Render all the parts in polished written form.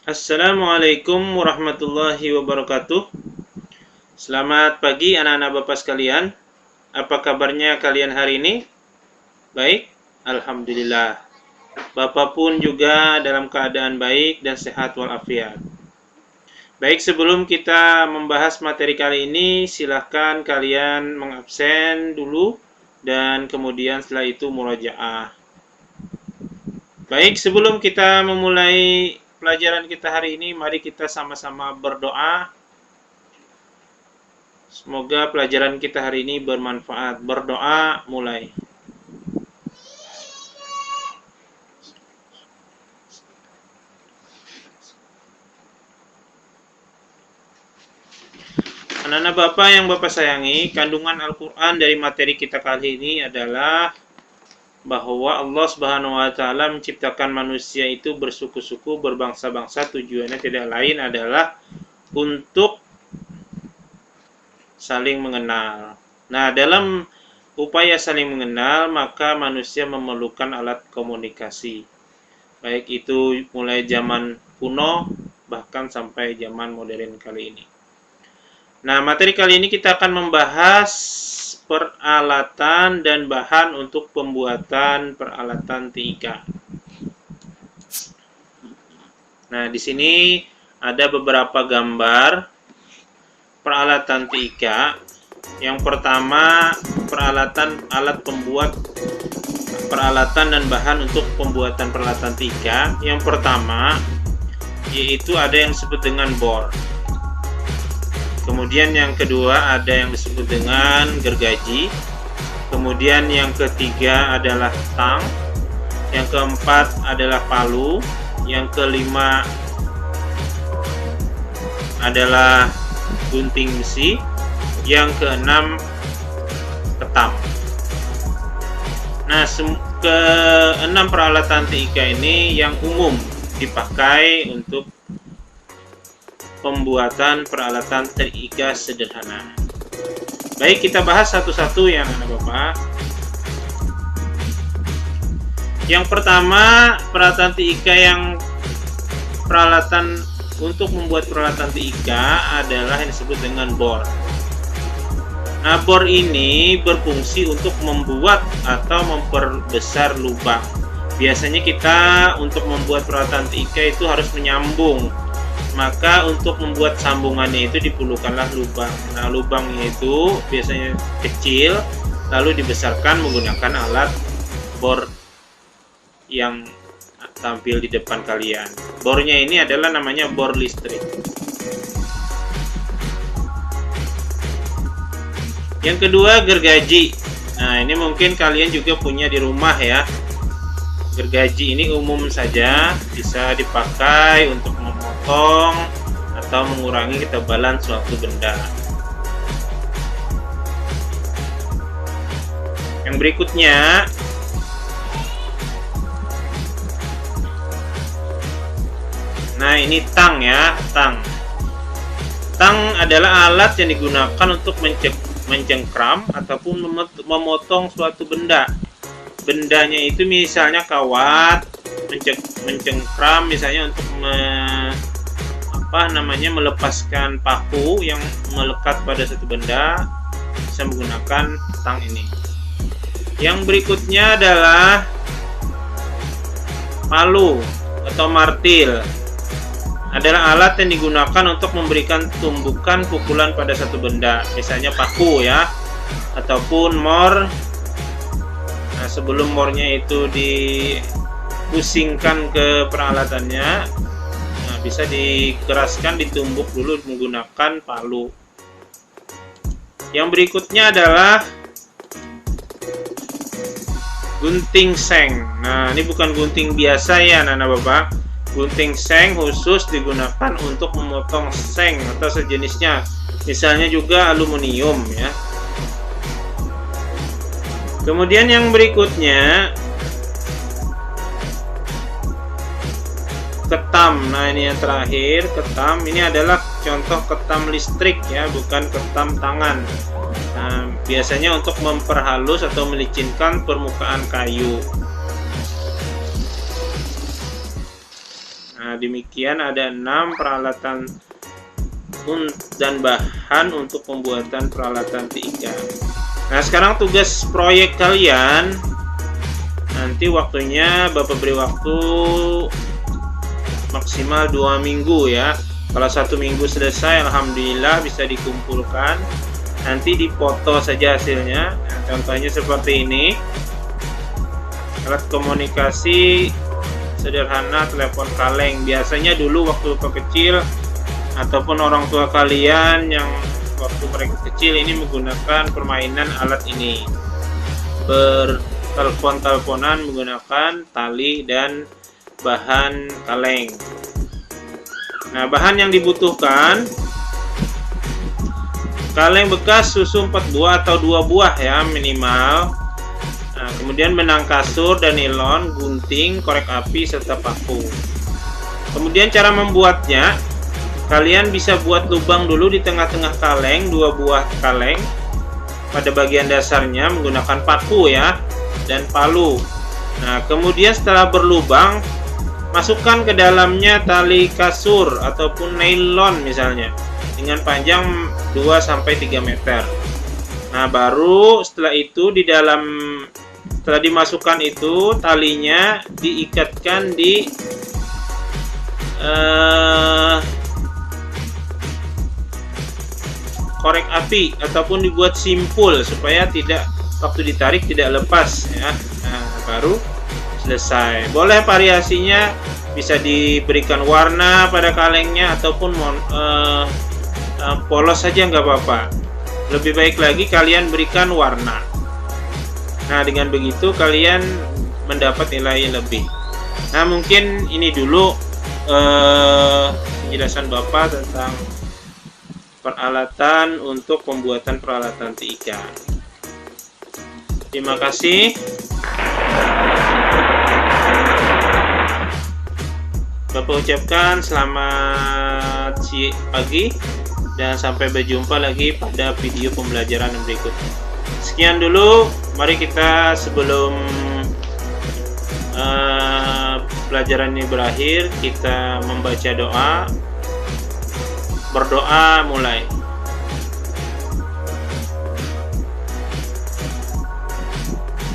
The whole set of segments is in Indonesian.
Assalamualaikum warahmatullahi wabarakatuh. Selamat pagi anak-anak Bapak sekalian. Apa kabarnya kalian hari ini? Baik? Alhamdulillah. Bapak pun juga dalam keadaan baik dan sehat walafiat. Baik, sebelum kita membahas materi kali ini, silahkan kalian mengabsen dulu dan kemudian setelah itu murojaah. Baik, sebelum kita memulai pelajaran kita hari ini, mari kita sama-sama berdoa. Semoga pelajaran kita hari ini bermanfaat. Berdoa, mulai. Anak-anak Bapak yang Bapak sayangi, kandungan Al-Quran dari materi kita kali ini adalah bahwa Allah Subhanahu wa Ta'ala menciptakan manusia itu bersuku-suku, berbangsa-bangsa. Tujuannya tidak lain adalah untuk saling mengenal. Nah, dalam upaya saling mengenal, maka manusia memerlukan alat komunikasi. Baik itu mulai zaman kuno, bahkan sampai zaman modern kali ini. Nah, materi kali ini kita akan membahas peralatan dan bahan untuk pembuatan peralatan TIK. Nah, di sini ada beberapa gambar peralatan TIK. Yang pertama, alat pembuat peralatan dan bahan untuk pembuatan peralatan TIK. Yang pertama, yaitu ada yang disebut dengan bor. Kemudian yang kedua ada yang disebut dengan gergaji. Kemudian yang ketiga adalah tang. Yang keempat adalah palu. Yang kelima adalah gunting besi. Yang keenam ketam. Nah, keenam peralatan TIK ini yang umum dipakai untuk pembuatan peralatan TIK sederhana. Baik, kita bahas satu-satu ya anak Bapak. Yang pertama, peralatan TIK untuk membuat peralatan TIK adalah yang disebut dengan bor. Nah, bor ini berfungsi untuk membuat atau memperbesar lubang. Biasanya kita untuk membuat peralatan TIK itu harus menyambung. Maka untuk membuat sambungannya itu diperlukanlah lubang. Nah, lubangnya itu biasanya kecil, lalu dibesarkan menggunakan alat bor yang tampil di depan kalian. Bornya ini adalah namanya bor listrik. Yang kedua, gergaji. Nah, ini mungkin kalian juga punya di rumah ya. Gergaji ini umum saja, bisa dipakai untuk memotong atau mengurangi ketebalan suatu benda. Yang berikutnya, nah ini tang ya, tang. Tang adalah alat yang digunakan untuk mencengkram ataupun memotong suatu benda. Bendanya itu misalnya kawat, mencengkram misalnya untuk melepaskan paku yang melekat pada satu benda, bisa menggunakan tang ini. Yang berikutnya adalah palu atau martil. Adalah alat yang digunakan untuk memberikan tumbukan pukulan pada satu benda, misalnya paku ya, ataupun mor. Nah, sebelum mornya itu dipusingkan ke peralatannya, nah, bisa dikeraskan, ditumbuk dulu menggunakan palu. Yang berikutnya adalah gunting seng. Nah, ini bukan gunting biasa ya anak-anak Bapak. Gunting seng khusus digunakan untuk memotong seng atau sejenisnya. Misalnya juga aluminium ya. Kemudian yang berikutnya ketam. Nah, ini yang terakhir, ketam. Ini adalah contoh ketam listrik ya, bukan ketam tangan. Nah, biasanya untuk memperhalus atau melicinkan permukaan kayu. Nah, Nah, demikian ada 6 peralatan dan bahan untuk pembuatan peralatan TIK. Nah, sekarang tugas proyek kalian, nanti waktunya Bapak beri waktu maksimal 2 minggu ya. Kalau 1 minggu selesai, alhamdulillah bisa dikumpulkan. Nanti dipoto saja hasilnya. Nah, contohnya seperti ini. Alat komunikasi sederhana, telepon kaleng. Biasanya dulu waktu kecil ataupun orang tua kalian yang waktu mereka kecil ini menggunakan permainan alat ini, bertelepon-teleponan menggunakan tali dan bahan kaleng. Nah, bahan yang dibutuhkan kaleng bekas susu 4 buah atau 2 buah ya minimal. Nah, kemudian benang kasur dan nilon, gunting, korek api serta paku. Kemudian cara membuatnya, kalian bisa buat lubang dulu di tengah-tengah kaleng, 2 buah kaleng. Pada bagian dasarnya menggunakan paku ya dan palu. Nah, kemudian setelah berlubang, masukkan ke dalamnya tali kasur ataupun nilon misalnya dengan panjang 2-3 meter. Nah, baru setelah itu setelah dimasukkan itu talinya diikatkan di korek api ataupun dibuat simpul supaya waktu ditarik tidak lepas ya. Nah, baru selesai. Boleh variasinya bisa diberikan warna pada kalengnya ataupun polos saja nggak apa-apa. Lebih baik lagi kalian berikan warna. Nah, dengan begitu kalian mendapat nilai lebih. Nah, mungkin ini dulu penjelasan Bapak tentang peralatan untuk pembuatan peralatan TIK. Terima kasih. Bapak ucapkan selamat pagi dan sampai berjumpa lagi pada video pembelajaran yang berikutnya. Sekian dulu, mari kita sebelum pelajaran ini berakhir, kita membaca doa. Berdoa mulai.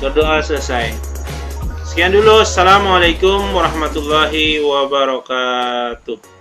Berdoa selesai. Sekian dulu. Assalamualaikum warahmatullahi wabarakatuh.